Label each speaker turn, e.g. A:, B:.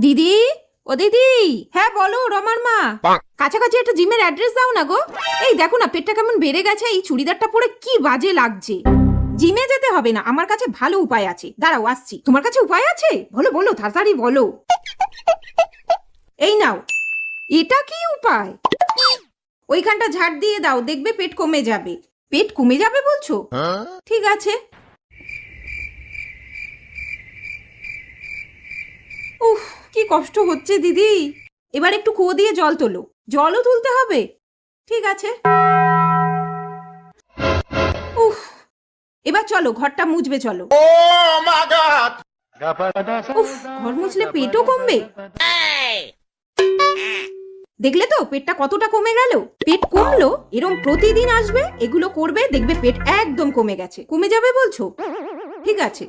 A: দিদি, ও দিদি। হ্যাঁ বলো রমার মা। কাছাকাছি একটা জিমের অ্যাড্রেস দাও না গো। এই দেখো না পেটটা কেমন বেড়ে গেছে, এই চুড়িদারটা পরে কি বাজে লাগছে। জিমে যেতে হবে না, আমার কাছে ভালো উপায় আছে, দাঁড়াও আসছি। তোমার কাছে উপায় আছে? বলো বলো, তাড়াতাড়ি বলো। এই নাও। এটা কি উপায়? ওইখানটা ঝাড় দিয়ে দাও, দেখবে পেট কমে যাবে। পেট কমে যাবে বলছো? ঠিক আছে। উফ, কি কষ্ট হচ্ছে দিদি। এবার একটু কুয়ো দিয়ে জল তোলো। জলও তুলতে হবে? ঠিক আছে। উফ, এবার চলো ঘরটা মুছবে, চলো। উফ, ঘর মুছলে পেটও কমবে? দেখলে তো পেটটা কতটা কমে গেল। পেট কমলো, এরম প্রতিদিন আসবে, এগুলো করবে, দেখবে পেট একদম কমে গেছে। কমে যাবে বলছো? ঠিক আছে।